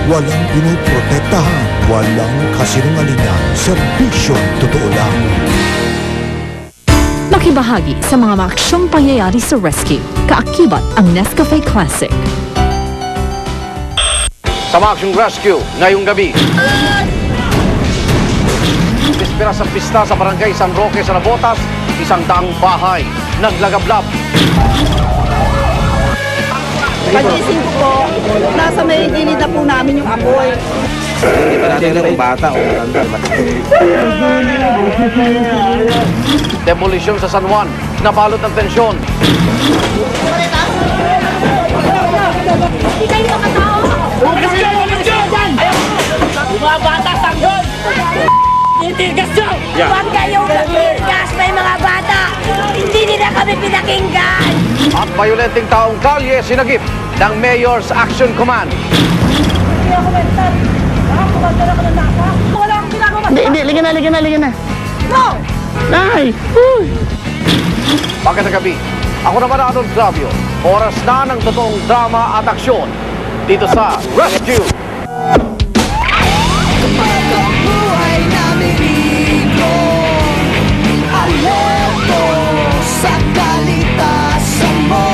Walang pinoprotektahan, walang kasinungalingan, serbisyong totoo lang. Makibahagi sa mga maaksyong pangyayari sa rescue. Kaakibat ang Nescafe Classic. Sa maaksyong rescue ngayong gabi. Bispera sa pista sa barangay San Roque sa Nabotas, 100 bahay naglagablab. Pagising ko po, nasa may gilid na po namin yung apoy. Hindi pa natin kung bata o matanda. Demolition sa San Juan, nabalot ng tensyon. Hindi kayo makatao! Mga bata, sanggol! Titigas nyo! Huwag kayong titigas, may mga bata! Hindi nila kami pinakinggan! At bayolenteng taong kalye sinagip ng Mayor's Action Command. Wala akong ginagawa! Hindi, ligan na. No! Nay! Bakit gabi? Ako naman Arnold Gravio. Oras na ng totoong drama at aksyon dito sa Rescue. Buhay namin ito, alerto sa kalitasan mo,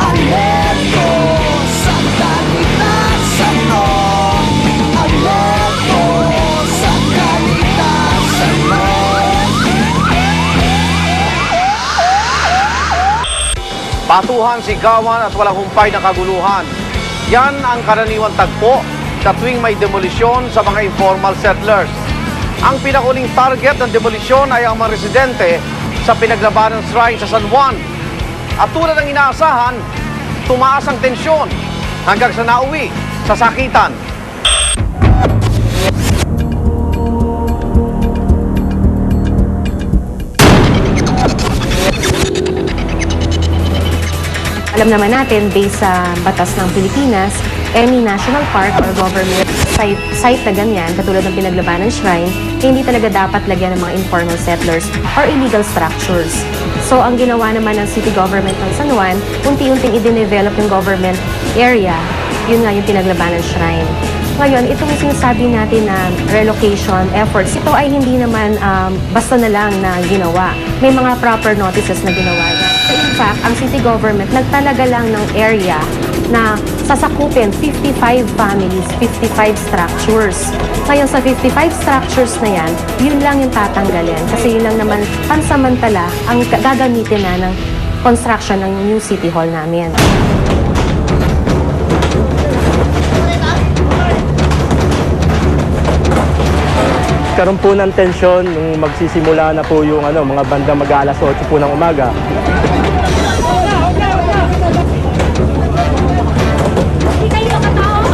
alerto sa kalitasan mo, alerto sa kalitasan mo. Batuhan, sigawan at walang humpay na kaguluhan. Yan ang karaniwang tagpo sa tuwing may demolisyon sa mga informal settlers. Ang pinakuling target ng demolisyon ay ang mga residente sa pinaglabanan shrine sa San Juan. At tulad ng inaasahan, tumaas ang tensyon hanggang sa nauwi sa sakitan. Alam naman natin, based sa batas ng Pilipinas, any national park or government site na ganyan, katulad ng pinaglabanan shrine, hindi talaga dapat lagyan ng mga informal settlers or illegal structures. So, ang ginawa naman ng city government ng San Juan, unti-unting i-develop yung government area, yun nga yung pinaglabanan shrine. Ngayon, itong sinasabi natin na relocation efforts, ito ay hindi naman basta na lang na ginawa. May mga proper notices na ginawa niya. In fact, ang city government nagtalaga lang ng area na sasakupin 55 families, 55 structures. Ngayon sa 55 structures na yan, yun lang yung tatanggalin. Kasi yun lang naman pansamantala ang gagamitin na ng construction ng new city hall namin. Karoon po ng tensyon nung magsisimula na po yung mga bandang mag-aalas 8 po ng umaga. Hindi kayo makatao!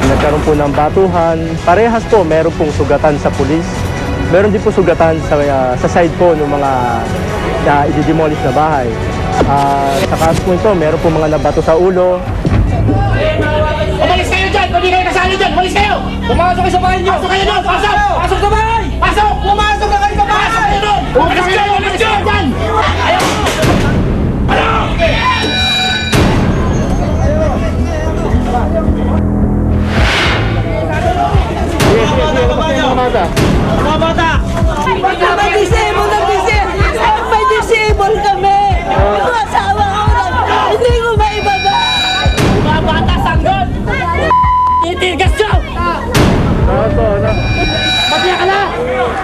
Nagkaroon po ng batuhan. Parehas po, meron pong sugatan sa pulis. Meron din po sugatan sa side po ng mga i-demolish na bahay. Sa kaso po ito, meron po mga nabato sa ulo. Umalis kayo dyan! Pwede kayo kasali dyan! Umalis kayo! Pumasok kayo sa bahay nyo! Pasok kayo doon! Pasok! Pasok sa bahay! Pasok! Pumasok na kayo sa bahay! Pasok kayo doon! Umalis kayo! Umalis kayo dyan! Ayaw! Ano? Mga bata! May disable kami! Yung asawa ko lang, hindi ko maibaba! Mga bata! Sanggol! Titigas nyo! Matiya ka na!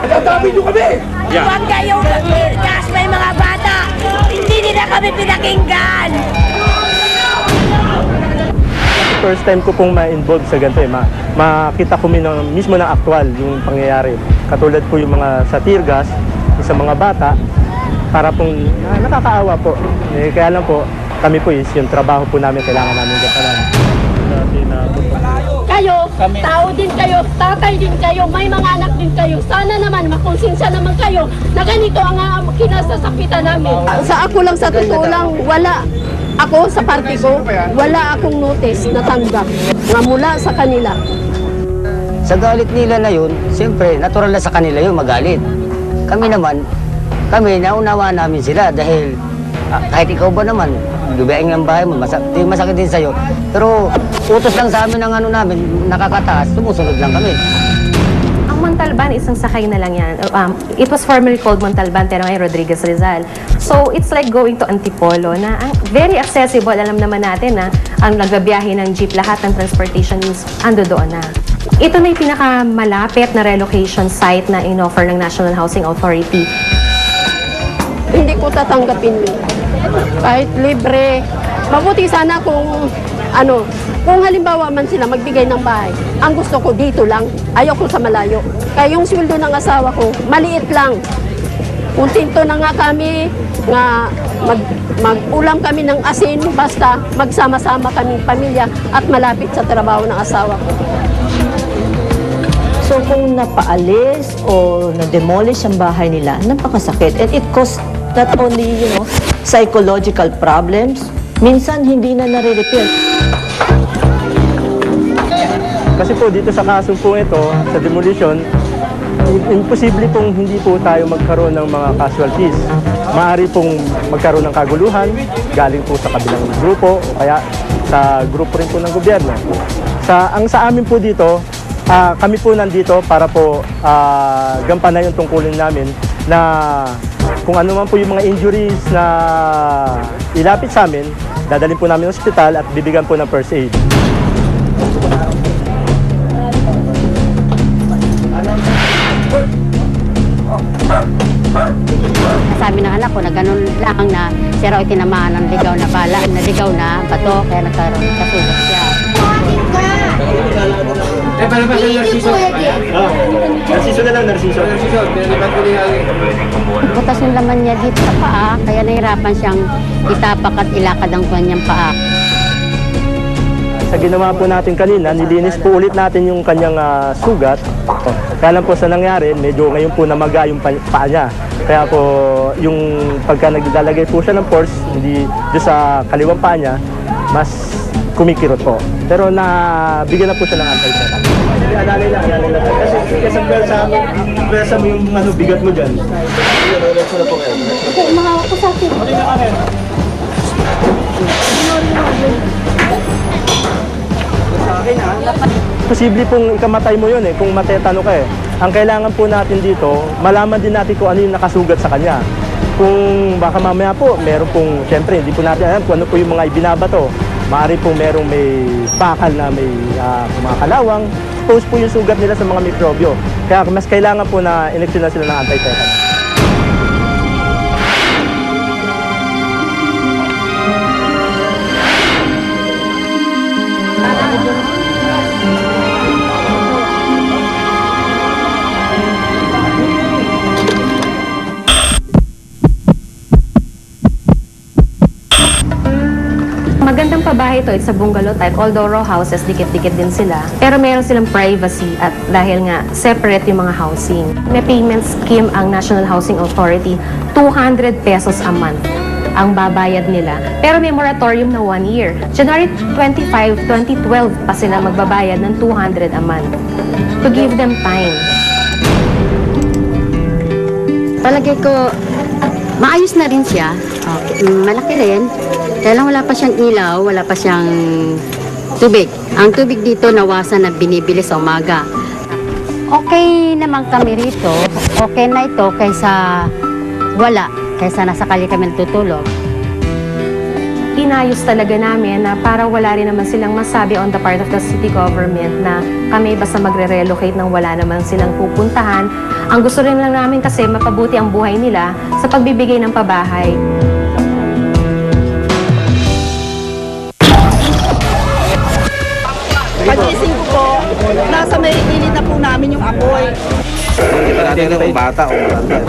Nagkatabi nyo kami! Huwag kayong titigas, may mga bata! Hindi nila kami pinakinggan! First time ko pong ma-involve sa ganito makita ko mismo ng aktual yung pangyayari. Katulad po yung mga sa tear gas, sa mga bata, para pong nakakaawa po. Kaya lang po, kami po yung trabaho po namin, kailangan namin gampanan. Kayo, tao din kayo, tatay din kayo, may mga anak din kayo. Sana naman, makonsensya naman kayo na ganito ang kinasasakitan namin. Sa ako lang, sa totoo lang, wala. Ako, sa party ko, wala akong notice na tanggap na mula sa kanila. Sa galit nila na yun, siyempre, natural na sa kanila yun magalit. Kami naman, kami, naunawa namin sila dahil kahit ikaw ba naman, lubaing ang bahay mo, masakit din sa'yo. Pero utos lang sa amin ng ano namin, nakakataas, sumusunod lang kami. Ang Montalban, isang sakay na lang yan. It was formerly called Montalban, pero ngayon Rodriguez Rizal. So, it's like going to Antipolo na very accessible. Alam naman natin na ang nagbabiyahe ng jeep, lahat ng transportation means ando doon na. Ito na yung pinakamalapit na relocation site na in-offer ng National Housing Authority. Hindi ko tatanggapin yun. Kahit libre. Mabuti sana kung kung halimbawa man sila magbigay ng bahay. Ang gusto ko dito lang, ayoko sa malayo. Kaya yung sweldo ng asawa ko, maliit lang. Kuntinto na nga kami, nga mag-ulam kami ng asin, basta magsama-sama kaming pamilya at malapit sa trabaho ng asawa ko. So kung napaalis o na-demolish ang bahay nila, napakasakit. And it caused not only, psychological problems, minsan hindi na nare-repair. Kasi po dito sa kaso po ito, sa demolition, imposible pong hindi po tayo magkaroon ng mga casualties. Maaari pong magkaroon ng kaguluhan, galing po sa kabilang grupo, o kaya sa grupo rin po ng gobyerno. Sa amin po dito, kami po nandito para po gampanan yung tungkulin namin na kung ano man po yung mga injuries na ilapit sa amin, dadalhin po namin sa ospital at bibigyan po ng first aid. Sabi ng anak ko na ganun lang na siya raw tinamaan ng ligaw na bala, naligaw na bato, kaya nagkaroon kasugat siya. Narciso na lang, Narciso. Butas yung laman niya dito sa paa, kaya nahirapan siyang itapak at ilakad ang kanyang paa. Sa ginawa po natin kanina, nilinis po ulit natin yung kanyang sugat. Kaya lang po sa nangyari, medyo ngayon po namaga yung paa niya. Kaya po yung pagka naglalagay po siya ng force, hindi doon sa kaliwang paa niya, mas kumikirot po. Pero bigyan na po siya ng anti-tetanus. Alalay na. Kasi pwersa mo yung bigat mo dyan. Mahawak ko sa akin. Posible pong ikamatay mo yun kung matetano ka Ang kailangan po natin dito, malaman din natin kung ano yung nakasugat sa kanya. Kung baka mamaya po, meron pong, siyempre, hindi po natin alam kung ano po yung mga ibinabato. Maaari pong merong may bakal na may mga kalawang. Expose po yung sugat nila sa mga mikrobyo. Kaya mas kailangan po na ineksyon na sila ng anti-tetanus. Magandang pabahay ito. It's a bungalow type. Although row houses, dikit-dikit din sila. Pero meron silang privacy at dahil nga separate yung mga housing. May payment scheme ang National Housing Authority, 200 pesos a month ang babayad nila. Pero may moratorium na 1 year. January 25, 2012 pa sila magbabayad ng 200 a month. To give them time. Palagay ko, maayos na rin siya. Malaki rin. Kaya lang wala pa siyang ilaw, wala pa siyang tubig. Ang tubig dito nawasan na binibili sa umaga. Okay naman kami rito. Okay na ito kaysa wala. Kaysa nasa kali kami tutulog. Inayos talaga namin na para wala rin naman silang masabi on the part of the city government na kami basta magre-relocate nang wala naman silang pupuntahan. Ang gusto rin lang namin kasi mapabuti ang buhay nila sa pagbibigay ng pabahay. Pagising ko po, nasa may init na po namin yung apoy. Hindi pa natin kung bata o matanda.